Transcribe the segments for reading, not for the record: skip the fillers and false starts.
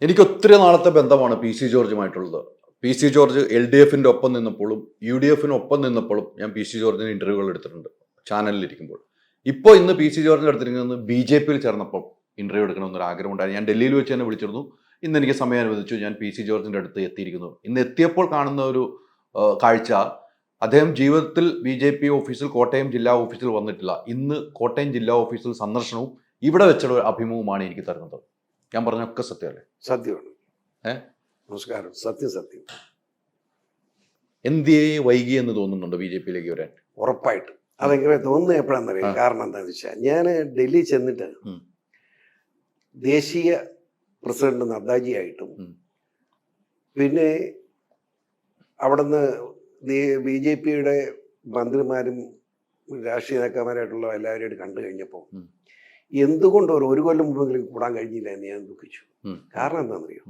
എനിക്ക് ഒത്തിരി നാളത്തെ ബന്ധമാണ് പി സി ജോർജുമായിട്ടുള്ളത്. P C George L D എഫിൻ്റെ ഒപ്പം നിന്നപ്പോഴും യു ഡി എഫിന് ഒപ്പം നിന്നപ്പോഴും ഞാൻ പി സി ജോർജിന് ഇൻ്റർവ്യൂകൾ എടുത്തിട്ടുണ്ട് ചാനലിലിരിക്കുമ്പോൾ. ഇപ്പോൾ ഇന്ന് പി സി ജോർജിൻ്റെ അടുത്തിരിക്കുന്നത് ബി ജെ പിയിൽ ചേർന്നപ്പോൾ ഇൻ്റർവ്യൂ എടുക്കണമെന്നൊരു ആഗ്രഹം ഉണ്ടായി. ഞാൻ ഡൽഹിയിൽ വെച്ച് തന്നെ വിളിച്ചിരുന്നു. ഇന്ന് എനിക്ക് സമയം അനുവദിച്ചു. ഞാൻ പി സി ജോർജിൻ്റെ അടുത്ത് എത്തിയിരിക്കുന്നു. ഇന്ന് എത്തിയപ്പോൾ കാണുന്ന ഒരു കാഴ്ച, അദ്ദേഹം ജീവിതത്തിൽ ബി ജെ പി ഓഫീസിൽ, കോട്ടയം ജില്ലാ ഓഫീസിൽ വന്നിട്ടില്ല. ഇന്ന് കോട്ടയം ജില്ലാ ഓഫീസിൽ സന്ദർശനവും ഇവിടെ വെച്ചുള്ള അഭിമുഖമാണ് എനിക്ക് തരുന്നത്. ഞാൻ പറഞ്ഞൊക്കെ സത്യമല്ലേ? സത്യമാണ്. നമസ്കാരം. സത്യം. എന്തിയെ വൈകി എന്ന് തോന്നുന്നുണ്ട് ബി ജെ പിയിലേക്ക് വരാൻ? ഉറപ്പായിട്ട് അതെങ്ങനെ തോന്നുന്നത് എപ്പോഴാണെന്നറിയാം. കാരണം എന്താണെന്ന് വെച്ചാൽ, ഞാൻ ഡൽഹി ചെന്നിട്ട് ദേശീയ പ്രസിഡന്റ് നദ്ദാജിയായിട്ടും പിന്നെ അവിടുന്ന് ബി ജെ പിയുടെ മന്ത്രിമാരും രാഷ്ട്രീയ നേതാക്കന്മാരായിട്ടുള്ള എല്ലാവരെയും കണ്ടു കഴിഞ്ഞപ്പോൾ എന്തുകൊണ്ട് ഒരു കൊല്ലം മുമ്പെങ്കിലും കൂടാൻ കഴിഞ്ഞില്ല എന്ന് ഞാൻ ദുഃഖിച്ചു. കാരണം എന്താണെന്നറിയോ,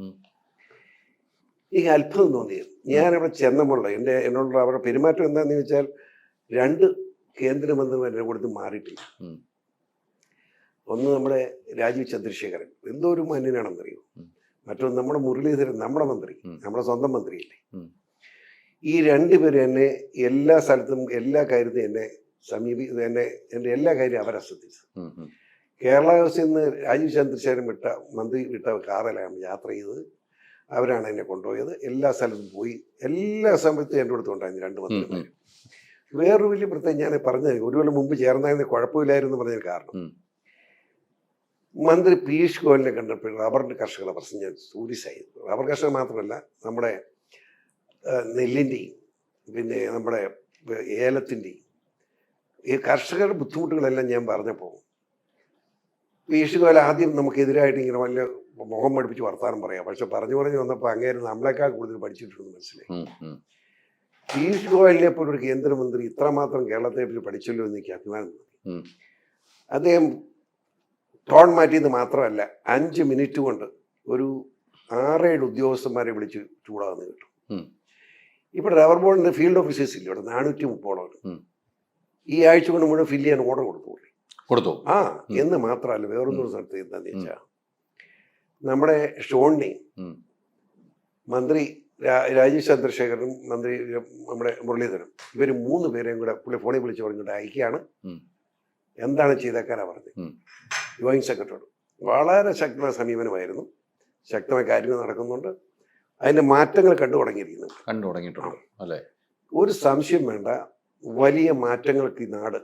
എനിക്ക് അത്ഭുതം തോന്നിയത്, ഞാനവിടെ ചെന്നപ്പോൾ എന്നോടുള്ള അവരുടെ പെരുമാറ്റം എന്താണെന്ന് ചോദിച്ചാൽ, 2 കേന്ദ്രമന്ത്രിമാർ എന്നെ കൊടുത്ത് മാറിയിട്ടില്ല. ഒന്ന് നമ്മുടെ രാജീവ് ചന്ദ്രശേഖരൻ, എന്തോ ഒരു മാന്യനാണെന്നറിയോ. മറ്റൊന്ന് നമ്മുടെ മുരളീധരൻ, നമ്മുടെ മന്ത്രി, നമ്മുടെ സ്വന്തം മന്ത്രിയല്ലേ. ഈ 2 പേരും എന്നെ എല്ലാ സ്ഥലത്തും എല്ലാ കാര്യത്തിലും എന്നെ എൻ്റെ എല്ലാ കാര്യവും അവരെ ശ്രദ്ധിച്ചു. കേരള ഹൗസിൽ നിന്ന് രാജീവ് ചന്ദ്രശേഖരൻ മന്ത്രി വിട്ട കാറിലാണ് യാത്ര ചെയ്തത്. അവരാണ് എന്നെ കൊണ്ടുപോയത്. എല്ലാ സ്ഥലത്തും പോയി, എല്ലാ സമയത്തും എൻ്റെ അടുത്ത് ഉണ്ടായിരുന്നു 2 മന്ത്രിമാർ. വേറൊരു വലിയ പ്രത്യേകം ഞാൻ പറഞ്ഞത്, ഒരു കൊല്ലം മുമ്പ് ചേർന്നായിരുന്നു കുഴപ്പമില്ലായിരുന്നു പറഞ്ഞതിന് കാരണം, മന്ത്രി പീയൂഷ് ഗോയലിനെ കണ്ടപ്പോൾ റബ്ബറിൻ്റെ കർഷകരുടെ പ്രശ്നം ഞാൻ സൂര്യസായി. റബ്ബർ കർഷകർ മാത്രമല്ല, നമ്മുടെ നെല്ലിൻ്റെയും പിന്നെ നമ്മുടെ ഏലത്തിൻ്റെയും ഈ കർഷകരുടെ ബുദ്ധിമുട്ടുകളെല്ലാം ഞാൻ പറഞ്ഞപ്പോൾ പീയൂഷ് ഗോയൽ ആദ്യം നമുക്കെതിരായിട്ട് ഇങ്ങനെ വലിയ മുഖം പഠിപ്പിച്ച് വർത്താനം പറയാം. പക്ഷെ പറഞ്ഞു വന്നപ്പോൾ അങ്ങേര് നമ്മളെക്കാൾ കൂടുതൽ പഠിച്ചിട്ടുണ്ടെന്ന് മനസ്സിലായി. പീയൂഷ് ഗോയലിനെ പോലെ ഒരു കേന്ദ്രമന്ത്രി ഇത്രമാത്രം കേരളത്തെ പറ്റി പഠിച്ചല്ലോ എന്ന് എനിക്ക് അഭിമാനം തോന്നി. അദ്ദേഹം ടോൺ മാറ്റിയത് മാത്രമല്ല, 5 മിനിറ്റ് കൊണ്ട് ഒരു 6-7 ഉദ്യോഗസ്ഥന്മാരെ വിളിച്ച് ചൂടാകുന്ന കിട്ടും. ഇവിടെ റബ്ബർ ബോർഡിന്റെ ഫീൽഡ് ഓഫീസേഴ്സ് ഇല്ല, ഇവിടെ 430 ഈ ആഴ്ച കൊണ്ട് മുഴുവൻ ഫില്ല് ചെയ്യാൻ ഓർഡർ കൊടുത്തു. എന്ന് മാത്രമല്ല, വേറൊന്നും സ്ഥലത്ത് എന്താന്ന് വെച്ചാൽ, നമ്മുടെ ഷോണിനെ മന്ത്രി രാജീവ് ചന്ദ്രശേഖരനും മന്ത്രി നമ്മുടെ മുരളീധരനും, ഇവർ 3 പേരെയും കൂടെ പുള്ളി ഫോണിൽ വിളിച്ച് പറഞ്ഞിട്ട് അയക്കുകയാണ്. എന്താണ് ചെയ്തേക്കാനാ പറഞ്ഞത്. ജോയിന്റ് സെക്രട്ടറിയോട് വളരെ ശക്തമായ സമീപനമായിരുന്നു. ശക്തമായ കാര്യങ്ങൾ നടക്കുന്നുണ്ട്. അതിന്റെ മാറ്റങ്ങൾ കണ്ടു തുടങ്ങിയിട്ടുണ്ട്. ഒരു സംശയം വേണ്ട, വലിയ മാറ്റങ്ങൾക്ക് ഈ നാട്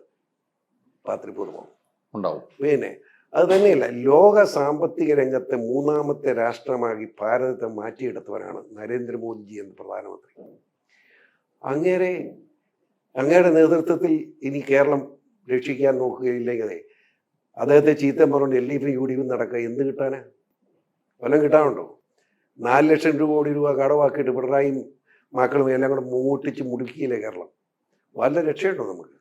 പാത്രിപൂർവ്വം ഉണ്ടാവും. പിന്നെ അത് തന്നെയല്ല, ലോക സാമ്പത്തിക രംഗത്തെ 3ാമത്തെ രാഷ്ട്രമാക്കി ഭാരതത്തെ മാറ്റിയെടുത്തവരാണ് നരേന്ദ്രമോദിജി എന്ന പ്രധാനമന്ത്രി. അങ്ങയുടെ നേതൃത്വത്തിൽ ഇനി കേരളം രക്ഷിക്കാൻ നോക്കുകയില്ലെങ്കിൽ അദ്ദേഹത്തെ ചീത്ത പറഞ്ഞുകൊണ്ട് LDF UDF നടക്കുക എന്ത് കിട്ടാനാ? വല്ലതും കിട്ടാനുണ്ടോ? 4 ലക്ഷം കോടി രൂപ കടവാക്കിയിട്ട് പിണറായിയും മക്കളും എല്ലാം കൂടെ മൂട്ടിച്ച് മുടുക്കിയില്ലേ കേരളം. വല്ല രക്ഷയുണ്ടോ നമുക്ക്?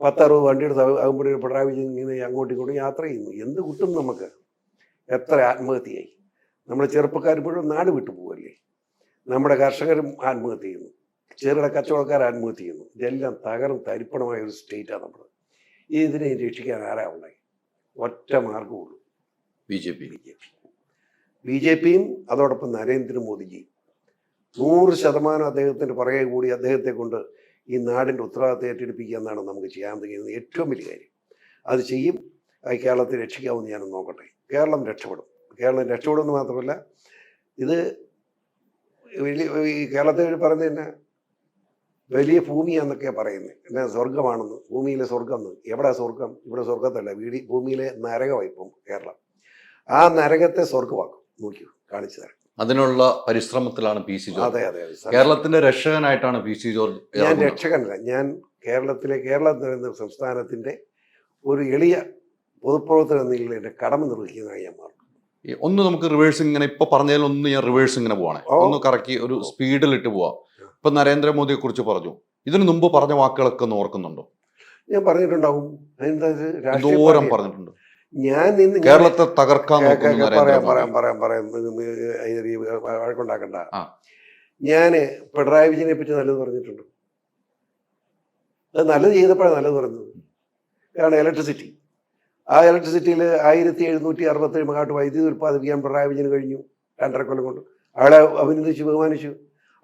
10-60 വണ്ടിയുടെ ആകുമ്പോഴേ പിണറായി വിജയൻ ഇങ്ങനെ അങ്ങോട്ടും ഇങ്ങോട്ടും യാത്ര ചെയ്യുന്നു. എന്ത് കിട്ടും നമുക്ക്? എത്ര ആത്മഹത്യയായി. നമ്മുടെ ചെറുപ്പക്കാർ മുഴുവൻ നാട് വിട്ടു പോവല്ലേ. നമ്മുടെ കർഷകരും ആത്മഹത്യ ചെയ്യുന്നു, ചെറുകിട കച്ചവടക്കാർ ആത്മഹത്യ ചെയ്യുന്നു. ഇതെല്ലാം തരിപ്പണമായ ഒരു സ്റ്റേറ്റാണ് നമ്മുടെ. ഇതിനെ രക്ഷിക്കാൻ ആരാ ഉണ്ടായി? ഒറ്റ മാർഗമുള്ളൂ, ബി ജെ പിയും അതോടൊപ്പം നരേന്ദ്രമോദിജിയും. 100% അദ്ദേഹത്തിൻ്റെ പുറകെ കൂടി അദ്ദേഹത്തെ കൊണ്ട് ഈ നാടിൻ്റെ ഉത്തരവാദിത്തം ഏറ്റെടുപ്പിക്കുക എന്നാണ് നമുക്ക് ചെയ്യാൻ കഴിയുന്നത് ഏറ്റവും വലിയ കാര്യം. അത് ചെയ്യും. കേരളത്തെ രക്ഷിക്കാമെന്ന് ഞാൻ നോക്കട്ടെ. കേരളം രക്ഷപ്പെടുമെന്ന് മാത്രമല്ല, ഇത് ഈ കേരളത്തെ പറയുന്നത് തന്നെ വലിയ ഭൂമിയാന്നൊക്കെയാണ് പറയുന്നത്. എന്നാ സ്വർഗമാണെന്ന്, ഭൂമിയിലെ സ്വർഗം എന്ന്. എവിടെ സ്വർഗം? ഇവിടെ സ്വർഗത്തല്ല, ഭൂമിയിലെ നരകമായി ഇപ്പം കേരളം. ആ നരകത്തെ സ്വർഗമാക്കും. നോക്കിയോ, കാണിച്ചു തരാം. അതിനുള്ള പരിശ്രമത്തിലാണ് പി സി ജോർജ്. അതെ. കേരളത്തിന്റെ രക്ഷകനായിട്ടാണ് പി സി ജോർജ്. ഞാൻ രക്ഷകനല്ല, ഞാൻ കേരളം എന്ന സംസ്ഥാനത്തിന്റെ ഒരു എളിയ പൊതുപ്രവർത്തനം എന്ന നിലയിൽ എൻ്റെ കടമ നിർവഹിക്കുന്നതായി ഞാൻ മാറും. ഒന്ന് നമുക്ക് റിവേഴ്സ് ഇങ്ങനെ ഇപ്പൊ പറഞ്ഞതിലൊന്ന് ഞാൻ റിവേഴ്സ് ഇങ്ങനെ പോവാണ്, ഒന്ന് കറക്കി ഒരു സ്പീഡിലിട്ട് പോവാം. ഇപ്പൊ നരേന്ദ്രമോദിയെ കുറിച്ച് പറഞ്ഞു, ഇതിനു മുമ്പ് പറഞ്ഞ വാക്കുകളൊക്കെ ഒന്ന് ഓർക്കുന്നുണ്ടോ? ഞാൻ പറഞ്ഞിട്ടുണ്ടാവും. ദൂരം പറഞ്ഞിട്ടുണ്ട്. ഞാൻ നിന്ന് കേരളത്തെ തകർക്കാൻ വഴക്കുണ്ടാക്കണ്ട. ഞാന് പിണറായി വിജയനെ പറ്റി നല്ലത് പറഞ്ഞിട്ടുണ്ട്. അത് നല്ലത് ചെയ്തപ്പോഴാണ് നല്ലത് പറഞ്ഞത്. കാരണം ഇലക്ട്രിസിറ്റി, ആ ഇലക്ട്രിസിറ്റിയിൽ 1767 മെഗാവാട്ട് വൈദ്യുതി ഉൽപ്പാദിപ്പിക്കാൻ പിണറായി വിജയന് കഴിഞ്ഞു 2.5 കൊല്ലം കൊണ്ട്. അയാളെ അഭിനന്ദിച്ചു, ബഹുമാനിച്ചു.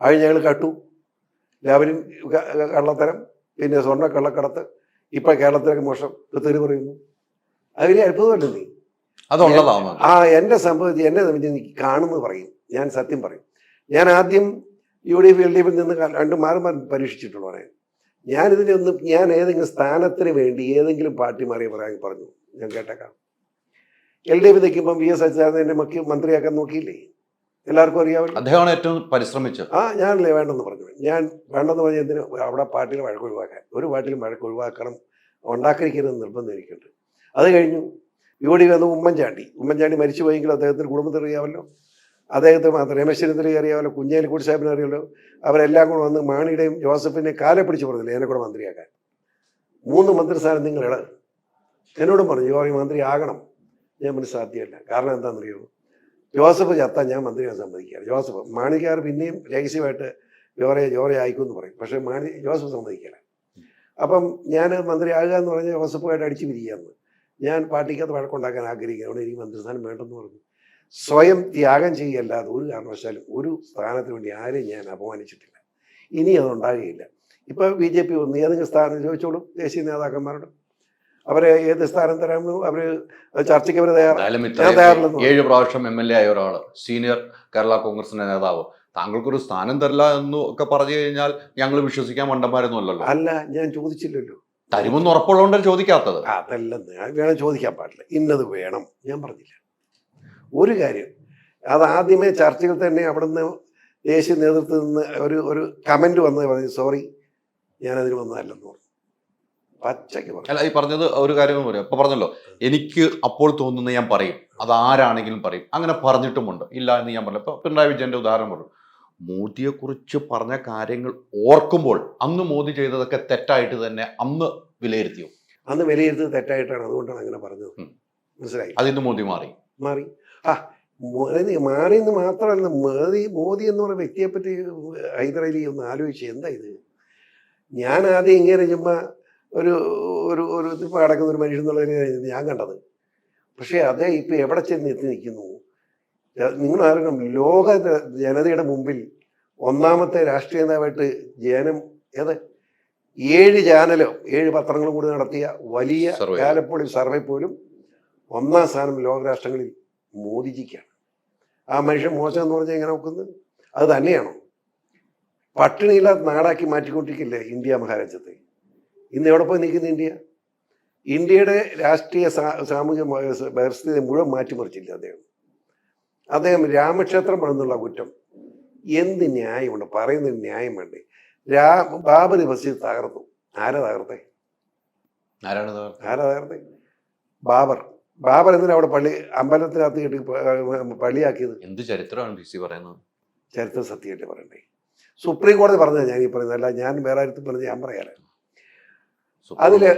അയാൾ ഞങ്ങൾ കട്ടു. ലാവലിൻ കള്ളത്തരം, പിന്നെ സ്വർണ്ണ കള്ളക്കടത്ത്, ഇപ്പം കേരളത്തിലേക്ക് മോശം തെറി പറയുന്നു. അതിലെ അത്ഭുതമല്ലേ നീ? അതുള്ളതാണ്. എന്നെ സംഭവിച്ച് എന്നെ നീ കാണുന്നത് പറയും, ഞാൻ സത്യം പറയും. ഞാൻ ആദ്യം UDF LDF നിന്ന് 2 മാറി പരീക്ഷിച്ചിട്ടുള്ളവരെ. ഞാനിതിനൊന്നും ഞാൻ ഏതെങ്കിലും സ്ഥാനത്തിന് വേണ്ടി ഏതെങ്കിലും പാർട്ടി മാറി പറയാൻ പറഞ്ഞു ഞാൻ കേട്ടേക്കാം. LDF നിൽക്കുമ്പം VS അച്യുതാനന്ദനെ മന്ത്രിയാക്കാൻ നോക്കിയില്ലേ? എല്ലാവർക്കും അറിയാമല്ലോ. അദ്ദേഹമാണ് ഏറ്റവും പരിശ്രമിച്ചത്. ഞാനല്ലേ വേണ്ടെന്ന് പറഞ്ഞു. ഞാൻ വേണ്ടെന്ന് പറഞ്ഞ എന്തിന്? അവിടെ പാർട്ടിയിൽ വഴക്ക് ഒഴിവാക്കാൻ. ഒരു പാർട്ടിയിലും വഴക്ക് ഒഴിവാക്കണം, ഉണ്ടാക്കിയിരിക്കരുതെന്ന് നിർബന്ധം എനിക്കുണ്ട്. അത് കഴിഞ്ഞു UDF വന്ന് ഉമ്മൻചാണ്ടി മരിച്ചു പോയെങ്കിലും അദ്ദേഹത്തിന് കുടുംബത്തിന് അറിയാമല്ലോ. അദ്ദേഹത്തെ മാത്രം രമേശ് ചെന്നിത്തലയെ അറിയാമല്ലോ, കുഞ്ഞാലിക്കുട്ടി സാഹിബിനെ അറിയാമല്ലോ. അവരെല്ലാം കൂടെ വന്ന് മാണിയുടെയും ജോസഫിനെ കാലെ പിടിച്ച് പറഞ്ഞില്ലേ എന്നെ കൂടെ മന്ത്രിയാക്കാൻ. 3 മന്ത്രിസ്ഥാനം നിങ്ങളിട. എന്നോടും പറഞ്ഞു ജോറി മന്ത്രി ആകണം. ഞാൻ പിന്നെ സാധ്യമല്ല. കാരണം എന്താണെന്നറിയുമോ? ജോസഫ് ചത്താൻ ഞാൻ മന്ത്രിയാൻ സമ്മതിക്കുകയാണ്. ജോസഫ് മാണിക്കാർ പിന്നെയും രഹസ്യമായിട്ട് ജോറെ ആയിക്കുമെന്ന് പറയും. പക്ഷേ ജോസഫ് സമ്മതിക്കില്ല. അപ്പം ഞാൻ മന്ത്രി ആകുക എന്ന് പറഞ്ഞാൽ ജോസഫുമായിട്ട് അടിച്ചു പിരിക്കുകയെന്ന്. ഞാൻ പാർട്ടിക്കകത്ത് വഴക്കുണ്ടാക്കാൻ ആഗ്രഹിക്കുകയാണ്. എനിക്ക് മന്ത്രിസ്ഥാനം വേണ്ടെന്ന് പറഞ്ഞു. സ്വയം ത്യാഗം ചെയ്യല്ലാതെ ഒരു കാരണവശാലും ഒരു സ്ഥാനത്തിന് വേണ്ടി ആരെയും ഞാൻ അപമാനിച്ചിട്ടില്ല. ഇനി അതുണ്ടാകുകയില്ല. ഇപ്പോൾ BJP വന്ന് ഏതെങ്കിലും സ്ഥാനം ചോദിച്ചോളും ദേശീയ നേതാക്കന്മാരോട്. അവരെ ഏത് സ്ഥാനം തരാമെന്ന് അവർ ചർച്ചയ്ക്ക് അവർ തയ്യാറല്ലെന്ന്. 7 പ്രാവശ്യം MLA ആയ ഒരാൾ, സീനിയർ കേരള കോൺഗ്രസിന്റെ നേതാവ്, താങ്കൾക്കൊരു സ്ഥാനം തരില്ല എന്ന് ഒക്കെ പറഞ്ഞു കഴിഞ്ഞാൽ ഞങ്ങൾ വിശ്വസിക്കാൻ മണ്ടന്മാരൊന്നും അല്ലല്ലോ. അല്ല, ഞാൻ ചോദിച്ചില്ലല്ലോ. തരുമെന്ന് ഉറപ്പുള്ളതുകൊണ്ടാണ് ചോദിക്കാത്തത്. അതല്ലെന്ന് വേണം ചോദിക്കാൻ പാടില്ല. ഇന്നത് വേണം ഞാൻ പറഞ്ഞില്ല. ഒരു കാര്യം, അത് ആദ്യമേ ചർച്ചയിൽ തന്നെ അവിടുന്ന് ദേശീയ നേതൃത്വത്തിൽ നിന്ന് ഒരു കമന്റ് വന്നത് പറഞ്ഞു, സോറി ഞാനതിന് വന്നതല്ലെന്ന് പറഞ്ഞു. പച്ചയ്ക്ക് പറഞ്ഞു. അല്ല, ഈ പറഞ്ഞത് ഒരു കാര്യം പറയാം. ഇപ്പൊ പറഞ്ഞല്ലോ, എനിക്ക് അപ്പോൾ തോന്നുന്നത് ഞാൻ പറയും, അത് ആരാണെങ്കിലും പറയും. അങ്ങനെ പറഞ്ഞിട്ടുമുണ്ട്. ഇല്ല എന്ന് ഞാൻ പറഞ്ഞു. ഇപ്പൊ പിണറായി വിജയന്റെ ഉദാഹരണം പറഞ്ഞു. മോദിയെ കുറിച്ച് പറഞ്ഞ കാര്യങ്ങൾ ഓർക്കുമ്പോൾ അന്ന് മോദി ചെയ്തതൊക്കെ തെറ്റായിട്ട് തന്നെ അന്ന് വിലയിരുത്തിയോ? അന്ന് വിലയിരുത്തത് തെറ്റായിട്ടാണ്. അതുകൊണ്ടാണ് അങ്ങനെ പറഞ്ഞത്. മനസ്സിലായി? അതിന്ന് മോദി മാറി. മാറിയെന്ന് മാത്രമല്ല, മോദി എന്ന് പറയുന്ന വ്യക്തിയെപ്പറ്റി ഹൈദർ അലി ഒന്ന് ആലോചിച്ച് എന്താ ഇത്? ഞാൻ ആദ്യം ഇങ്ങനെ ചുമ്മാ ഒരു ഇപ്പം അടക്കുന്ന ഒരു മനുഷ്യൻ എന്നുള്ളതിന് ഞാൻ കണ്ടത്. പക്ഷേ അതേ ഇപ്പം എവിടെ ചെന്ന് എത്തി നിൽക്കുന്നു? നിങ്ങൾ അറിയണം, ലോക ജനതയുടെ മുമ്പിൽ ഒന്നാമത്തെ രാഷ്ട്രീയ നേതാവായിട്ട് ജനം 7 ചാനലോ 7 പത്രങ്ങളും കൂടി നടത്തിയ വലിയ കാലപ്പോളി സർവേ പോലും 1-ാം സ്ഥാനം ലോകരാഷ്ട്രങ്ങളിൽ മോദിജിക്കാണ്. ആ മനുഷ്യൻ മോശം എന്ന് പറഞ്ഞാൽ എങ്ങനെ നോക്കുന്നത്? അത് തന്നെയാണോ? പട്ടിണിയില്ലാത്ത നാടാക്കി മാറ്റിക്കൊണ്ടിരിക്കില്ലേ ഇന്ത്യ മഹാരാജ്യത്തെ? ഇന്ന് എവിടെ പോയി നിൽക്കുന്ന ഇന്ത്യയുടെ രാഷ്ട്രീയ സാമൂഹിക പരിസ്ഥിതി മുഴുവൻ മാറ്റിമറിച്ചില്ല അദ്ദേഹം രാമക്ഷേത്രം പണിന്നുള്ള കുറ്റം. എന്ത് ന്യായമുണ്ട്? പറയുന്നൊരു ന്യായം വേണ്ടേ? ബാബരി മസ്ജിദ് തകർത്തു. ആരാ തകർത്തേ? ബാബർ എന്തിനാ അവിടെ അമ്പലത്തിനകത്ത് കെട്ടി പള്ളിയാക്കിയത്? എന്ത് ചരിത്രമാണ് PC പറയുന്നത്? ചരിത്രം സത്യമായിട്ട് പറയണ്ടേ? സുപ്രീം കോടതി പറഞ്ഞത് ഞാൻ ഈ പറയുന്നത്, അല്ല ഞാൻ വേറെ ആരും പറഞ്ഞ് ഞാൻ പറയാറ്. അതില്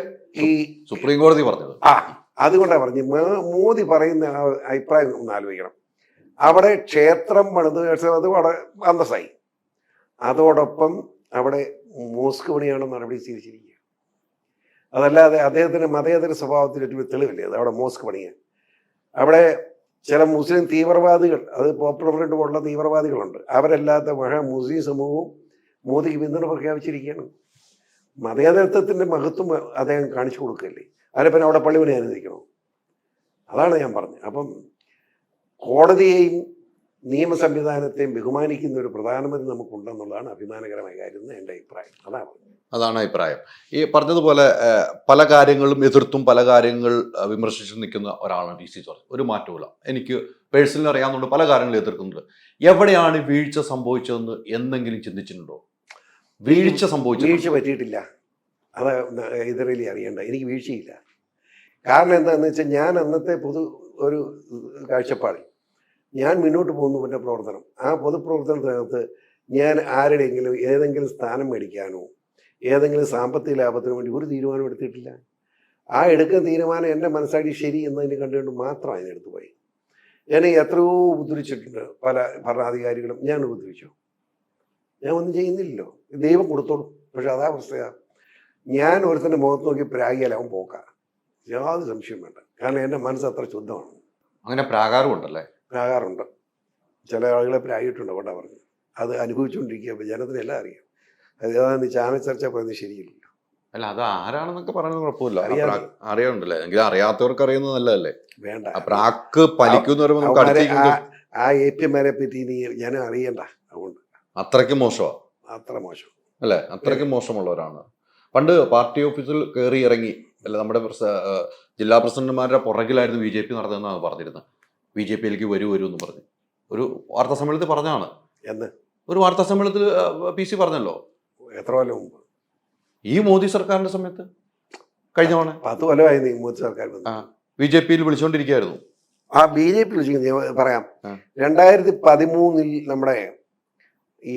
ഈ സുപ്രീം കോടതി പറഞ്ഞത് അതുകൊണ്ടാണ് പറഞ്ഞു. മോദി പറയുന്ന അഭിപ്രായം ഒന്ന് ആലോചിക്കണം. അവിടെ ക്ഷേത്രം പണിത് അത് അവിടെ അന്തസ്സായി. അതോടൊപ്പം അവിടെ മോസ്ക് പണിയാണ് നടപടി സ്വീകരിച്ചിരിക്കുക. അതല്ലാതെ അദ്ദേഹത്തിന് മതേതര സ്വഭാവത്തിനൊരു തെളിവില്ലേ അത് അവിടെ മോസ്ക് പണിയാൻ? അവിടെ ചില മുസ്ലിം തീവ്രവാദികൾ, അത് പോപ്പുലർ ഫ്രണ്ട് പോലുള്ള തീവ്രവാദികളുണ്ട്. അവരല്ലാത്ത മുസ്ലിം സമൂഹവും മോദിക്ക് പിന്തുണ പ്രഖ്യാപിച്ചിരിക്കുകയാണ്. മതേതരത്വത്തിൻ്റെ മഹത്വം അദ്ദേഹം കാണിച്ചു കൊടുക്കുകയല്ലേ? അതിനെപ്പറ്റി അവിടെ പള്ളി പണി അനുവദിക്കണോ? അതാണ് ഞാൻ പറഞ്ഞത്. അപ്പം കോടതിയെയും നിയമ സംവിധാനത്തെയും ബഹുമാനിക്കുന്ന ഒരു പ്രധാനമന്ത്രി നമുക്കുണ്ടെന്നുള്ളതാണ് അഭിമാനകരമായ കാര്യം എന്ന് എൻ്റെ അഭിപ്രായം. അതാണ് അഭിപ്രായം. ഈ പറഞ്ഞതുപോലെ പല കാര്യങ്ങളും എതിർത്തും പല കാര്യങ്ങൾ വിമർശിച്ചു നിൽക്കുന്ന ഒരാളാണ് PC ജോർജ്. ഒരു മാറ്റവുമില്ല. എനിക്ക് പേഴ്സണലി അറിയാവുന്നതുകൊണ്ട് പല കാര്യങ്ങളും എതിർക്കുന്നുണ്ട്. എവിടെയാണ് വീഴ്ച സംഭവിച്ചതെന്ന് എന്തെങ്കിലും ചിന്തിച്ചിട്ടുണ്ടോ? വീഴ്ച പറ്റിയിട്ടില്ല. അത് ഇതിൽ അറിയണ്ട. എനിക്ക് വീഴ്ചയില്ല. കാരണം എന്താണെന്ന് വെച്ചാൽ ഞാൻ അന്നത്തെ ഒരു കാഴ്ചപ്പാടിൽ ഞാൻ മുന്നോട്ട് പോകുന്നു. എൻ്റെ പ്രവർത്തനം, ആ പൊതുപ്രവർത്തനത്തിനകത്ത് ഞാൻ ആരുടെയെങ്കിലും ഏതെങ്കിലും സ്ഥാനം മേടിക്കാനോ ഏതെങ്കിലും സാമ്പത്തിക ലാഭത്തിനു വേണ്ടി ഒരു തീരുമാനം എടുത്തിട്ടില്ല. ആ എടുക്കുന്ന തീരുമാനം എൻ്റെ മനസ്സാക്ഷി ശരി എന്നതിന് കണ്ടുകൊണ്ട് മാത്രം അതിനെടുത്ത് പോയി. ഞാൻ എത്രയോ ഉപദ്രവിച്ചിട്ടുണ്ട്. പല ഭരണാധികാരികളും ഞാൻ ഉപദ്രവിച്ചു. ഞാൻ ഒന്നും ചെയ്യുന്നില്ലല്ലോ, ദൈവം കൊടുത്തോളും. പക്ഷെ അതാ അവസ്ഥ. ഞാൻ ഒരുത്തൻ്റെ മുഖത്ത് നോക്കി പ്രാഗിയാലാവും പോക്കാം, യാതൊരു സംശയം വേണ്ട. കാരണം എൻ്റെ മനസ്സ് അത്ര ശുദ്ധമാണ്. അങ്ങനെ പ്രാകാരമുണ്ടല്ലേ? പ്രാകാറുണ്ട്. ചില ആളുകളെ പ്രായിട്ടുണ്ടോ കൊണ്ടാ പറഞ്ഞു. അത് അനുഭവിച്ചുകൊണ്ടിരിക്കുക ജനത്തിനെല്ലാം അറിയാം. അത് ഏതാണ്ട് ചാനൽ ചർച്ച പറയുന്നത് ശരിയില്ലല്ലോ. അല്ല അത് ആരാണെന്നൊക്കെ പറയുന്നത് കുഴപ്പമില്ല. അറിയാതെ. അറിയാനുണ്ടല്ലേ, എങ്കിലും അറിയാത്തവർക്ക് അറിയുന്നത് നല്ലതല്ലേ. വേണ്ട, ആ പ്രാക്ക് പലിക്കുന്ന പറയുമ്പോൾ നമുക്ക് അവന്മാരെ അടുത്തേക്ക് ആ APMമാരെ പറ്റി നീ ജനം അറിയണ്ട. അതുകൊണ്ട് അത്രയ്ക്ക് മോശമാണ് അത്ര മോശം അല്ലേ, അത്രയ്ക്ക് മോശമുള്ളവരാണ്. പണ്ട് പാർട്ടി ഓഫീസിൽ കയറി ഇറങ്ങി അല്ല നമ്മുടെ ജില്ലാ പ്രസിഡന്റുമാരുടെ പുറകിലായിരുന്നു BJP നടന്നതെന്നാണ് പറഞ്ഞിരുന്നത്. BJPയിലേക്ക് വരൂ എന്ന് പറഞ്ഞു ഒരു വാർത്താ സമ്മേളനത്തിൽ പറഞ്ഞാണ്. എന്ന് ഒരു വാർത്താ സമ്മേളനത്തിൽ PC പറഞ്ഞല്ലോ. എത്ര കൊല്ലം മുമ്പ്? ഈ മോദി സർക്കാരിന്റെ സമയത്ത് കഴിഞ്ഞ തവണ 10 കൊല്ലമായി നീ മോദി സർക്കാർ BJPയിൽ വിളിച്ചുകൊണ്ടിരിക്കുകയായിരുന്നു. ആ BJP വിളിച്ചു പറയാം. ആ. 2013 നമ്മുടെ ഈ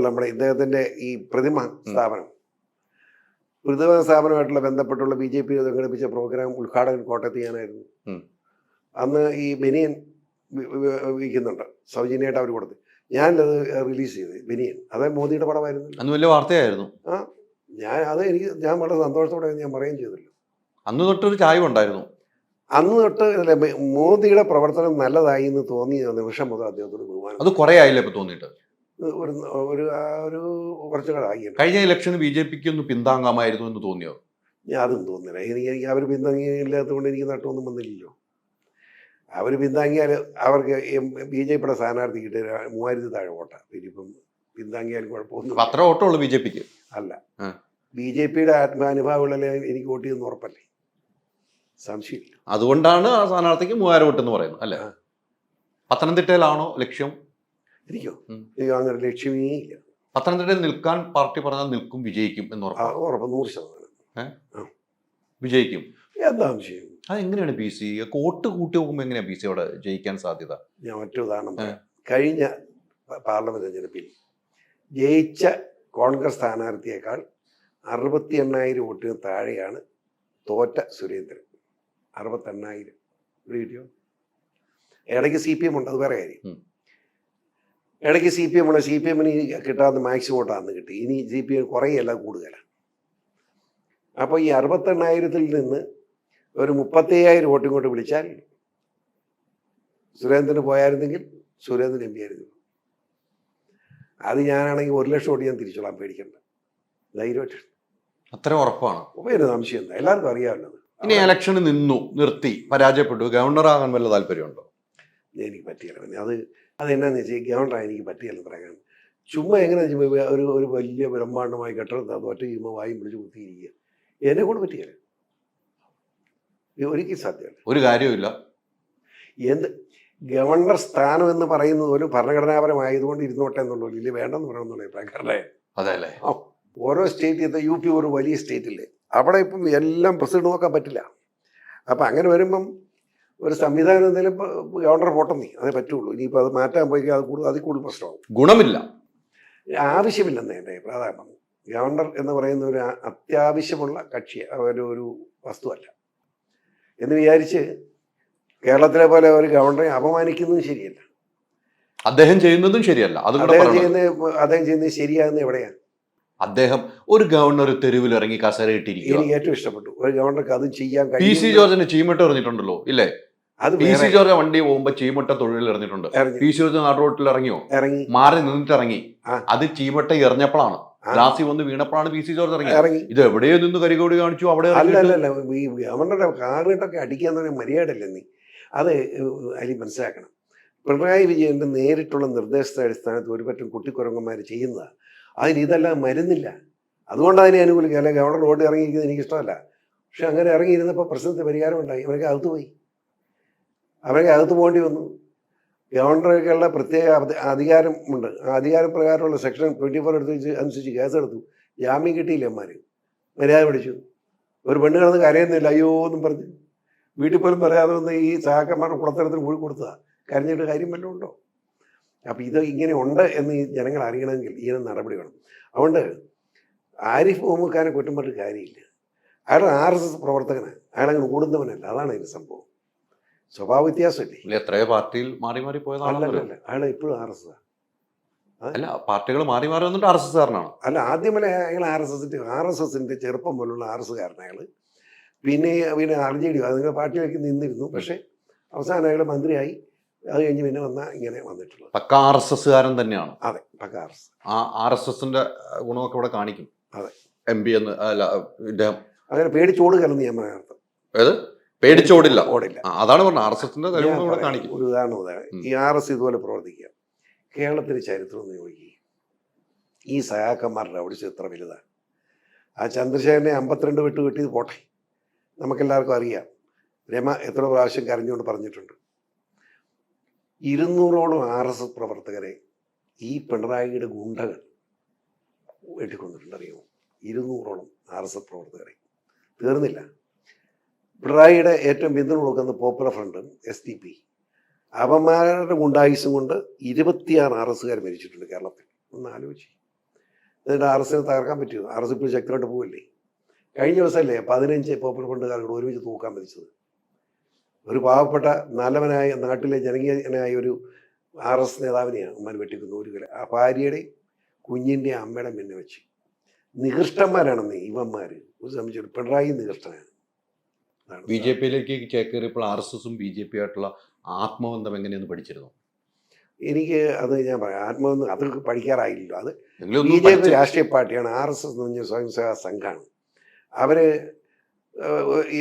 നമ്മുടെ ഇദ്ദേഹത്തിന്റെ ഈ പ്രതിമ സ്ഥാപനമായിട്ടുള്ള ബന്ധപ്പെട്ടുള്ള BJP സംഘടിപ്പിച്ച പ്രോഗ്രാം ഉദ്ഘാടനം കോട്ടയത്ത് ചെയ്യാനായിരുന്നു. അന്ന് ഈ ബനിയൻ വിൽക്കുന്നുണ്ട്, സൗജന്യമായിട്ട് അവർ കൊടുത്ത്. ഞാനത് റിലീസ് ചെയ്ത് ബനിയൻ. അത് മോദിയുടെ പടമായിരുന്നു. അന്ന് വലിയ വാർത്തയായിരുന്നു. ഞാൻ വളരെ സന്തോഷത്തോടെ ഞാൻ പറയുകയും ചെയ്തല്ലോ. അന്ന് തൊട്ടൊരു ചായ ഉണ്ടായിരുന്നു. അന്ന് തൊട്ട് മോദിയുടെ പ്രവർത്തനം നല്ലതായി എന്ന് തോന്നിയ നിമിഷം മുതൽ അദ്ദേഹത്തോട് ബഹുമാനം. അത് കുറെ ആയില്ലേ ഇപ്പൊ തോന്നിയിട്ട്? ഒരു കുറച്ചുകൂടായി. കഴിഞ്ഞ ഇലക്ഷന് BJPക്ക് ഒന്ന് പിന്താങ്ങാമായിരുന്നു എന്ന് തോന്നിയോ? ഞാൻ അതും തോന്നില്ല. എനിക്ക് അവർ പിന്താങ്ങിയില്ലാത്തതുകൊണ്ട് എനിക്ക് നട്ടമൊന്നും വന്നില്ലല്ലോ. അവർ പിന്താങ്ങിയാൽ അവർക്ക് BJPയുടെ സ്ഥാനാർത്ഥി കിട്ടിയ 3000 താഴെ വോട്ടാ. ഇനിയിപ്പം പിന്താങ്ങിയാലും കുഴപ്പമൊന്നും അത്ര വോട്ടുള്ളൂ BJPക്ക് അല്ല. BJPയുടെ ആത്മാനുഭാവമുള്ള എനിക്ക് വോട്ട് ചെയ്യുന്ന ഉറപ്പല്ലേ, സംശയമില്ല. അതുകൊണ്ടാണ് ആ സ്ഥാനാർത്ഥിക്ക് 3000 വോട്ട് എന്ന് പറയുന്നത് അല്ലേ. പത്തനംതിട്ടയിലാണോ ലക്ഷ്യം? എനിക്കോ അങ്ങനെ ലക്ഷ്യമേ ഇല്ല. പത്തനംതിട്ടയിൽ നിൽക്കാൻ പാർട്ടി പറഞ്ഞാൽ നിൽക്കും, വിജയിക്കും എന്ന് ഉറപ്പ് 100%. വിജയിക്കും. എന്താ വിഷയം? അതെങ്ങനെയാണ് PC വോട്ട് കൂട്ടി നോക്കുമ്പോൾ എങ്ങനെയാണ് PC അവിടെ ജയിക്കാൻ സാധ്യത? ഞാൻ മറ്റൊരു ഉദാഹരണം പറയാം. കഴിഞ്ഞ പാർലമെന്റ് തെരഞ്ഞെടുപ്പിൽ ജയിച്ച കോൺഗ്രസ് സ്ഥാനാർത്ഥിയേക്കാൾ 68,000 വോട്ടിന് താഴെയാണ് തോറ്റ സുരേന്ദ്രൻ. 68,000 കിട്ടിയോ? ഇടയ്ക്ക് CPM ഉണ്ട്, അത് വേറെ കാര്യം. ഇടയ്ക്ക് CPM ഉള്ള CPMന് കിട്ടാവുന്ന മാക്സിമം വോട്ടാന്ന് കിട്ടി. ഇനി CPM കുറയല്ല കൂടുതലാണ്. അപ്പോൾ ഈ 68,000-ൽ നിന്ന് ഒരു 35,000 വോട്ട് ഇങ്ങോട്ട് വിളിച്ചാൽ സുരേന്ദ്രന് പോയായിരുന്നെങ്കിൽ സുരേന്ദ്രൻ MP ആയിരുന്നു. അത് ഞാനാണെങ്കിൽ 1 ലക്ഷം വോട്ട് ഞാൻ തിരിച്ചോളാം, പേടിക്കണ്ട, ധൈര്യമായിട്ട്. അത്ര ഉറപ്പാണ്? ഒരു സംശയം എന്താ, എല്ലാവർക്കും അറിയാമല്ലോ. ഇനി ഇലക്ഷന് നിർത്തി പരാജയപ്പെട്ടു, ഗവർണർ ആകാൻ വല്ല താല്പര്യമുണ്ടോ? എനിക്ക് പറ്റിയല്ല. അതെന്നാന്ന് വെച്ചാൽ ഗവർണറായി എനിക്ക് പറ്റിയല്ല പറയാൻ. ചുമ്മാ എങ്ങനെയാണെന്ന് വെച്ചാൽ ഒരു വലിയ ബ്രഹ്മാണ്ഡമായി കെട്ടിടം ഒറ്റ ചുമ്മാ വായും പിടിച്ച് കുത്തിയിരിക്കുക. എന്നെ കൊണ്ട് പറ്റിയല്ല, ഒരിക്കലും സാധ്യമല്ല. ഒരു കാര്യമില്ല. എന്ത് ഗവർണർ സ്ഥാനം എന്ന് പറയുന്നത് ഒരു ഭരണഘടനാപരമായതുകൊണ്ട് ഇരുന്നോട്ടെ എന്നുള്ളൂ, ഇല്ല വേണ്ടെന്ന് പറയണമെന്നുള്ള അഭിപ്രായക്കാരുടെ. അതല്ലേ, ഓരോ സ്റ്റേറ്റ്, UP ഒരു വലിയ സ്റ്റേറ്റില്ലേ, അവിടെ ഇപ്പം എല്ലാം പ്രസിഡന്റ് നോക്കാൻ പറ്റില്ല. അപ്പം അങ്ങനെ വരുമ്പം ഒരു സംവിധാനം എന്തെങ്കിലും ഗവർണർ പോട്ടെന്നേ അതേ പറ്റുള്ളൂ. ഇനിയിപ്പോൾ അത് മാറ്റാൻ പോയി അതിൽ കൂടുതൽ പ്രശ്നമാകും, ഗുണമില്ല, ആവശ്യമില്ലെന്ന് എൻ്റെ പ്രാധാന്യം. ഗവർണർ എന്ന് പറയുന്ന ഒരു അത്യാവശ്യമുള്ള കക്ഷി, ഒരു വസ്തുവല്ല എന്ന് വിചാരിച്ച് കേരളത്തിലെ പോലെ ഒരു ഗവർണറെ അപമാനിക്കുന്നതും ശരിയല്ല. അദ്ദേഹം ചെയ്യുന്നതും ശരിയല്ല. അദ്ദേഹം ചെയ്യുന്നത് ശരിയാകുന്നത് എവിടെയാണ്? അദ്ദേഹം ഒരു ഗവർണർ തെരുവിൽ ഇറങ്ങി കസേര ഇട്ടിരിക്കും. എനിക്ക് ഏറ്റവും ഇഷ്ടപ്പെട്ടു ഒരു ഗവർണർക്ക് അതും ചെയ്യാൻ കഴിയും. PC ജോർജിന് ചീമട്ട എറിഞ്ഞിട്ടുണ്ടല്ലോ ഇല്ലേ? അത് PC ജോർജ് വണ്ടി പോകുമ്പോ ചീമട്ട തൊഴിൽ എറിഞ്ഞിട്ടുണ്ട്. PC ജോർജ് നാട് റോട്ടിൽ ഇറങ്ങിയോ? ഇറങ്ങി, മാറി നിന്നിട്ട് ഇറങ്ങി. അത് ചീമട്ട എറിഞ്ഞപ്പോഴാണ്, ഗ്ലാസിൽ വന്ന് വീണപ്പോഴാണ് PC ജോർജ് ഇറങ്ങി. ഇത് എവിടെയോ നിന്ന് കരികോടി കാണിച്ചു അവിടെ. അല്ലല്ല, ഈ ഗവർണറുടെ കാറിട്ടൊക്കെ അടിക്കാന്ന് പറഞ്ഞാൽ മര്യാദയല്ലേ നീ? അത് അതിൽ മനസ്സിലാക്കണം. പിണറായി വിജയന്റെ നേരിട്ടുള്ള നിർദ്ദേശത്തിന്റെ അടിസ്ഥാനത്തിൽ ഒരു പറ്റും കുട്ടിക്കുരങ്ങന്മാർ ചെയ്യുന്നതാണ്. അതിന് ഇതെല്ലാം മരുന്നില്ല, അതുകൊണ്ട് അതിനെ അനുകൂലിക്കുക. അല്ലെങ്കിൽ ഗവർണർ റോഡ് ഇറങ്ങിയിരിക്കുന്നത് എനിക്കിഷ്ടമല്ല. പക്ഷെ അങ്ങനെ ഇറങ്ങിയിരുന്നപ്പോൾ പ്രശ്നത്തിന് പരിഹാരം ഉണ്ടായി. അവർക്ക് അകത്ത് പോയി, അവർക്ക് അകത്ത് പോകേണ്ടി വന്നു. ഗവർണറുകളുടെ പ്രത്യേക അധികാരമുണ്ട്. ആ അധികാരപ്രകാരമുള്ള സെക്ഷൻ 24 അനുസരിച്ച് കേസെടുത്തു. ജാമ്യം കിട്ടിയില്ല. മര്യാദ പിടിച്ചു. ഒരു പെണ്ണ് കിടന്ന് കരയുന്നില്ല, അയ്യോ എന്നും പറഞ്ഞ് വീട്ടിൽ പോലും പറയാതെ വന്ന് ഈ സഹാക്കന്മാരുടെ കുളത്തരത്തിൽ പോയി കൊടുത്തതാണ്. കരഞ്ഞിട്ട് കാര്യം വല്ലതും ഉണ്ടോ? അപ്പം ഇത് ഇങ്ങനെ ഉണ്ട് എന്ന് ജനങ്ങൾ അറിയണമെങ്കിൽ ഇങ്ങനെ നടപടി വേണം. അതുകൊണ്ട് ആരിഫ് മുഹമ്മദ് ഖാനെ കുറ്റം പറഞ്ഞിട്ട് കാര്യമില്ല. അയാൾ RSS പ്രവർത്തകനാണ്, അയാളങ്ങനെ കൂടുന്നവനല്ല. അതാണ് അതിൻ്റെ സംഭവം. സ്വഭാവ വ്യത്യാസമല്ലേ? എത്രയോ പാർട്ടിയിൽ മാറി മാറി പോയതാണല്ലോ. അയാൾ എപ്പോഴും RSS ആണ്. അല്ല, പാർട്ടികൾ മാറി മാറി വന്നിട്ട് RSS കാരനാണ്. അല്ല, ആദ്യമേ അയാൾ RSSന്റെ ചെറുപ്പം പോലുള്ള RSS കാരനാണ് അയാൾ. പിന്നെ RJD അതുങ്ങൾ പാർട്ടിയിലേക്ക് നിന്നിരുന്നു. പക്ഷേ അവസാനം അയാൾ മന്ത്രിയായി. അത് കഴിഞ്ഞ് പിന്നെ ഇങ്ങനെ വന്നിട്ടുള്ളത്. പക്ക RSSകാരൻ തന്നെയാണ്. അതെ, പക്ക RS. ആ RSSന്റെ ഗുണമൊക്കെ ഇവിടെ കാണിക്കും. അതെ, MP എന്ന് അല്ല ഇദ്ദേഹം അങ്ങനെ പേടിച്ചോടുകയെന്ന് ഞാൻ പറയാം. ഏത് പേടിച്ചോടില്ല. ഓടില്ല. അതാണ് പറഞ്ഞത്, RSSന്റെ കഴിവ് ഇവിടെ കാണിക്കും. ഒരു ഉദാഹരണം, ഈ RS ഇതുപോലെ പ്രവർത്തിക്കുക. കേരളത്തിന് ചരിത്രം ഒന്ന് ചോദിക്കുക. ഈ സഹാക്കന്മാരുടെ അവിടെ എത്ര വലുതാണ്. ആ ചന്ദ്രശേഖരനെ 52 വിട്ട് കിട്ടിയത് പോട്ടെ, നമുക്കെല്ലാവർക്കും അറിയാം. രമ എത്ര പ്രാവശ്യം കരഞ്ഞുകൊണ്ട് പറഞ്ഞിട്ടുണ്ട്. 200ഓളം RS പ്രവർത്തകരെ ഈ പിണറായിയുടെ ഗുണ്ടകൾ വെട്ടിക്കൊണ്ടിട്ടുണ്ട്, അറിയുമോ? 200ഓളം RS പ്രവർത്തകരെ. തീർന്നില്ല. പിണറായിയുടെ ഏറ്റവും പിന്തുണ കൊടുക്കുന്ന പോപ്പുലർ ഫ്രണ്ട് SDP, അവന്മാരുടെ ഗുണ്ടായുസം കൊണ്ട് 26 RSകാർ മരിച്ചിട്ടുണ്ട് കേരളത്തിൽ. ഒന്ന് ആലോചിച്ച്. എന്നിട്ട് RSനെ തകർക്കാൻ പറ്റുമോ? RS ഇപ്പോൾ ശക്തമായിട്ട് പോവില്ലേ? കഴിഞ്ഞ ദിവസമല്ലേ 15 പോപ്പുലർ ഫ്രണ്ടുകാരോട് ഒരുമിച്ച് തൂക്കാൻ മരിച്ചത്. ഒരു പാവപ്പെട്ട നല്ലവനായ നാട്ടിലെ ജനകീയനായ ഒരു RS നേതാവിനെയാണ് ഉമ്മാൻ വെട്ടിക്കുന്ന ഒരു കില. ആ ഭാര്യയുടെ കുഞ്ഞിൻ്റെ അമ്മയുടെ മുന്നെ വെച്ച്. നികൃഷ്ടന്മാരാണെന്ന് ഇവന്മാർ. ഒരു സംശയം, പിണറായി നികൃഷ്ടനാണ്. BJPയിലേക്ക് ചേക്കേറിയപ്പോൾ RSSും BJP ആയിട്ടുള്ള ആത്മബന്ധം എങ്ങനെയെന്ന് പഠിച്ചിരുന്നു? എനിക്ക് അത് ഞാൻ പറയാം, ആത്മബന്ധം അത് പഠിക്കാറായില്ലല്ലോ. അത് BJP രാഷ്ട്രീയ പാർട്ടിയാണ്. RSS എന്ന് പറഞ്ഞ സ്വയംസേവാ സംഘമാണ്. അവർ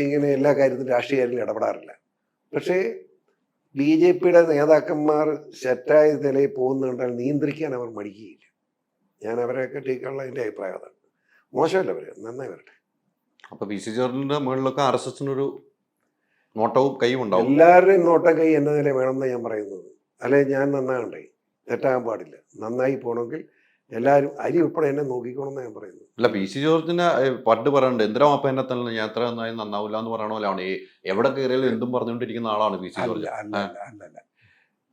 ഇങ്ങനെ എല്ലാ കാര്യത്തിലും രാഷ്ട്രീയ കാര്യത്തിലും ഇടപെടാറില്ല. പക്ഷേ BJPയുടെ നേതാക്കന്മാർ സെറ്റായ നിലയിൽ പോകുന്നുണ്ടെങ്കിൽ നിയന്ത്രിക്കാൻ അവർ മടിക്കുകയില്ല. ഞാൻ അവരെയൊക്കെ ടീക്കാനുള്ള എൻ്റെ അഭിപ്രായം അതാണ്. മോശമല്ല, അവർ നന്നായി വരട്ടെ. അപ്പോൾ PC ജോർജിന്റെ മുകളിലൊക്കെ RSSനൊരു നോട്ടവും കൈയും ഉണ്ടാവും. എല്ലാവരുടെയും നോട്ടം കൈ എന്ന നില വേണമെന്ന് ഞാൻ പറയുന്നത്. അല്ലെ ഞാൻ നന്നാകണ്ടേ, തെറ്റാകാൻ പാടില്ല. നന്നായി പോകണമെങ്കിൽ എല്ലാവരും അരി ഉൾപ്പെടെ എന്നെ നോക്കിക്കോണമെന്ന് ഞാൻ പറയുന്നത്. അല്ല, PC ജോർജിനെ പണ്ട് പറയണ്ട്, എന്തിനാ അപ്പ എന്നെ തന്നെ ഞാൻ എത്ര നന്നായി നന്നാവില്ല എന്ന് പറയണ പോലെയാണ്. എവിടെ കയറിയാലും എന്തും പറഞ്ഞുകൊണ്ടിരിക്കുന്ന ആളാണ് PC ജോർജ്. അല്ല,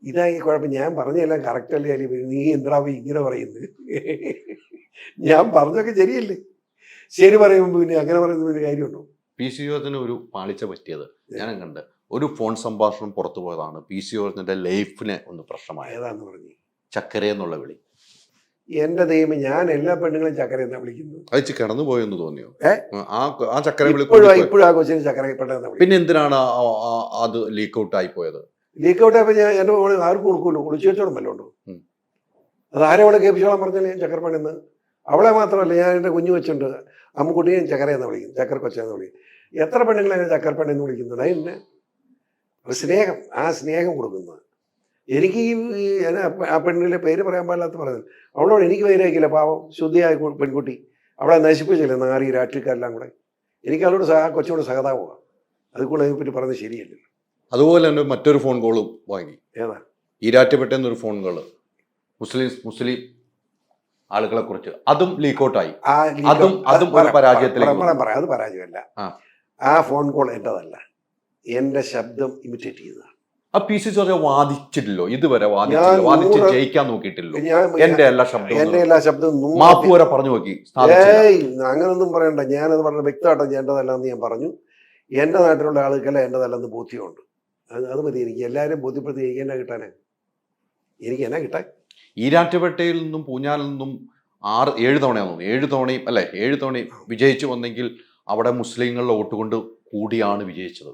ഇതായി കുഴപ്പം. ഞാൻ പറഞ്ഞതെല്ലാം കറക്റ്റ് അല്ലേ? നീ എന്തിനാ ഇങ്ങനെ പറയുന്നത്? ഞാൻ പറഞ്ഞൊക്കെ ശരിയല്ലേ? ശരി പറയുമ്പോൾ പിന്നെ അങ്ങനെ പറയുന്ന ഒരു കാര്യമുണ്ടോ? PC ജോർജിന് ഒരു പാളിച്ച പറ്റിയത് ഞാൻ കണ്ട്. ഒരു ഫോൺ സംഭാഷണം പുറത്തു പോയതാണ് PC ജോർജിന്റെ ലൈഫിനെ ഒന്ന് പ്രശ്നമായത്. ഏതാന്ന് പറഞ്ഞു? ചക്കര എന്നുള്ള വിളി. എന്റെ ദൈവം, ഞാൻ എല്ലാ പെണ്ണുങ്ങളും ചക്കര എന്നാ വിളിക്കുന്നത്. അത് കടന്നു പോയെന്ന് തോന്നിയോ? ആ ചക്കര വിളി ഇപ്പോഴും ആ കൊച്ചിന് ചക്കര പെട്ടെന്ന്. പിന്നെ എന്തിനാണ് അത് ലീക്ക് ഔട്ട് ആയി പോയത്? ലീക്ക് ഔട്ട് ആയപ്പോ ഞാൻ എന്റെ മോള് ആർക്കും കൊടുക്കുമല്ലോ, ഒളിച്ചു വെച്ചോളം വല്ലോണ്ടോ? അത് ആരെവിടെ കേൾപ്പിച്ചോളാൻ പറഞ്ഞാൽ ഞാൻ ചക്കരപ്പണെന്ന്. അവളെ മാത്രമല്ല, ഞാൻ എൻ്റെ കുഞ്ഞു വെച്ചുണ്ട് അമ്മുക്കുട്ടിയെ ചക്കരയെന്ന് വിളിക്കും, ചക്കര കൊച്ചെന്ന് വിളിക്കും. എത്ര പെണ്ണുങ്ങളെ ചക്കരപ്പണെന്ന് വിളിക്കുന്നത്? അതിന് ഒരു സ്നേഹം, ആ സ്നേഹം കൊടുക്കുന്നത്. എനിക്ക് ഈ ആ പെണ്ണിൻ്റെ പേര് പറയാൻ പാടില്ലാത്ത പറഞ്ഞത്. അവളോട് എനിക്ക് വൈരാക്കില്ല, പാവം ശുദ്ധിയായ പെൺകുട്ടി. അവളെ നശിപ്പിച്ചില്ല നാറി രാഷ്ട്രീയക്കാരെല്ലാം കൂടെ. എനിക്ക് അവളോട് കൊച്ചോട് സഹതാവുക. അതുകൂടെ അതിനെപ്പറ്റി പറഞ്ഞത് ശരിയല്ലല്ലോ. അതുപോലെ തന്നെ മറ്റൊരു ഫോൺ കോളും വാങ്ങി. ഏതാ? ഈരാറ്റുപേട്ടെന്നൊരു ഫോൺ കോള് മുസ്ലിം ആളുകളെ കുറിച്ച്. അതും ലീക്കൗട്ടായി. അതും ഒരു പരാജയത്തിലേക്ക്. അത് പരാജയമല്ല. ആ ഫോൺ കോൾ എന്റേതല്ല, എന്റെ ശബ്ദം ഇമിറ്റേറ്റ് ചെയ്തതാണ്. ആ PC ജോർജ് വാദിച്ചിട്ടില്ലോ ഇതുവരെ? വാദിച്ച് ജയിക്കാൻ നോക്കിയിട്ടില്ലോ? എന്റെ എല്ലാ ശബ്ദവും മാപ്പ് വരെ പറഞ്ഞു നോക്കി. അങ്ങനൊന്നും പറയണ്ട. ഞാനത് വളരെ വ്യക്തമായിട്ട് എന്റേതല്ലെന്ന് ഞാൻ പറഞ്ഞു. എന്റെ നാട്ടിലുള്ള ആളുകൾക്കല്ല എന്റേതല്ലെന്ന് ബോധ്യമുണ്ട്. അത് മതി എനിക്ക്. എല്ലാവരും ബോധ്യപ്പെടുത്തി എനിക്ക് എന്നാ കിട്ടാനേ? എനിക്ക് എന്നാ കിട്ടാൻ? ഈരാറ്റുപേട്ടയിൽ നിന്നും പൂഞ്ഞാലിൽ നിന്നും 7 തവണയാണെന്ന് തോന്നുന്നു. 7 തവണയും അല്ലേ, 7 തവണയും വിജയിച്ചു വന്നെങ്കിൽ അവിടെ മുസ്ലിങ്ങളുടെ വോട്ട് കൊണ്ട് കൂടിയാണ് വിജയിച്ചത്.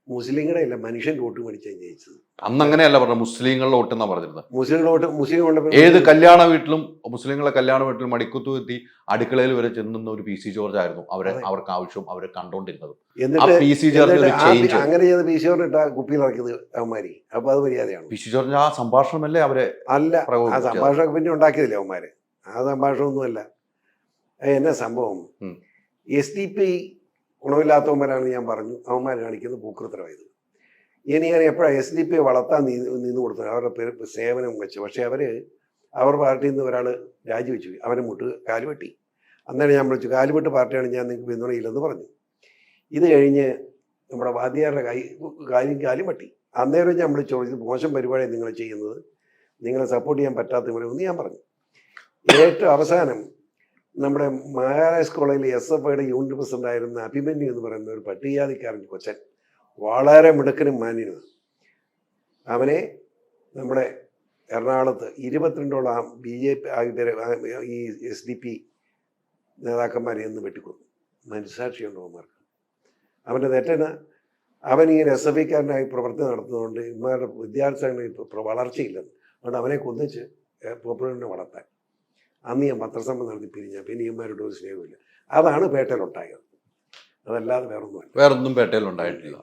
മുസ്ലിങ്ങളുടെ അല്ല, മനുഷ്യന്റെ വോട്ട് മേടിച്ചാണ് ജയിച്ചത്. അന്ന് അങ്ങനെയല്ല പറഞ്ഞത്, മുസ്ലിങ്ങളുടെ വോട്ട് എന്നാ പറഞ്ഞിരുന്നത്. മുസ്ലിം ഏത് കല്യാണ വീട്ടിലും മുസ്ലിങ്ങളെ കല്യാണ വീട്ടിലും മടിക്കുത്തു എത്തി അടുക്കളയിൽ വരെ ചെന്നുന്ന ഒരു PC ജോർജ് ആയിരുന്നു അവർക്ക് ആവശ്യം അവരെ കണ്ടുകൊണ്ടിരുന്നത്. PC ജോർജ് അങ്ങനെ ചെയ്ത് PC ജോർജ് ഇട്ട കുപ്പിയിൽ ഇറക്കിയത് അവന്മാരി. അപ്പൊ അത് മര്യാദയാണ്. PC ജോർജ് ആ സംഭാഷണമല്ലേ അവരെ? അല്ല, ആ സംഭാഷണം പിന്നെ ഉണ്ടാക്കിയതില്ലേ അവന്മാര്. ആ സംഭാഷണമൊന്നുമല്ല. എന്നാ സംഭവം? SDP ഗുണമില്ലാത്തവന്മാരാണ് ഞാൻ പറഞ്ഞു. അവന്മാർ കാണിക്കുന്നത് പൂക്കൃത്തരമായത്. ഇനി ഞാൻ എപ്പോഴാണ് SDP വളർത്താൻ നിന്ന് കൊടുത്തത്? അവരുടെ പേര് സേവനം വെച്ച്. പക്ഷെ അവർ പാർട്ടിയിൽ നിന്ന് ഒരാൾ രാജിവെച്ചു. അവനെ മുട്ട് കാലുവെട്ടി. അന്നേരം ഞാൻ വിളിച്ചു, കാലുവെട്ട് പാർട്ടിയാണ്, ഞാൻ നിങ്ങൾക്ക് പിന്തുണയില്ലെന്ന് പറഞ്ഞു. ഇത് കഴിഞ്ഞ് നമ്മുടെ വാദ്യാരുടെ കാലും വെട്ടി. അന്നേരം ഞാൻ വിളിച്ചു, ഇത് മോശം പരിപാടിയാണ് നിങ്ങൾ ചെയ്യുന്നത്, നിങ്ങളെ സപ്പോർട്ട് ചെയ്യാൻ പറ്റാത്തവരെന്ന് ഞാൻ പറഞ്ഞു. ഏറ്റവും അവസാനം നമ്മുടെ മഹാരാജ് കോളേജിൽ SFIയുടെ യൂണിറ്റ് പ്രസിഡന്റ് ആയിരുന്ന അഭിമന്യു എന്ന് പറയുന്ന ഒരു പട്ടികജാതിക്കാരൻ കൊച്ചൻ, വളരെ മിടുക്കനും മാന്യനും. അവനെ നമ്മുടെ എറണാകുളത്ത് 22ഓളം BJP ഈ SDP നേതാക്കന്മാരെ എന്ന് വെട്ടിക്കൊന്നു. മനസ്സാക്ഷിയുണ്ടോ അവന്മാർക്ക്? അവൻ്റെ തെറ്റെന്ന് അവനിങ്ങനെ SFIക്കാരനായി പ്രവർത്തി നടത്തുന്നതുകൊണ്ട് ഇവന്മാരുടെ വിദ്യാർത്ഥികളെ ഇപ്പോൾ വളർച്ചയില്ലെന്ന് അതുകൊണ്ട് അവനെ കൊന്നിച്ച് പോപ്പുലറിനെ വളർത്താൻ അന്ന് ഞാൻ പത്രസമ്മേളനം നടത്തി പിരിഞ്ഞ പിന്നെ ഇവന്മാരുടെ ഒരു സ്നേഹമില്ല. അതാണ് പേട്ടയിലുണ്ടായത്, അതല്ലാതെ വേറൊന്നുമല്ല. വേറൊന്നും പേട്ടയിൽ ഉണ്ടായിട്ടില്ല.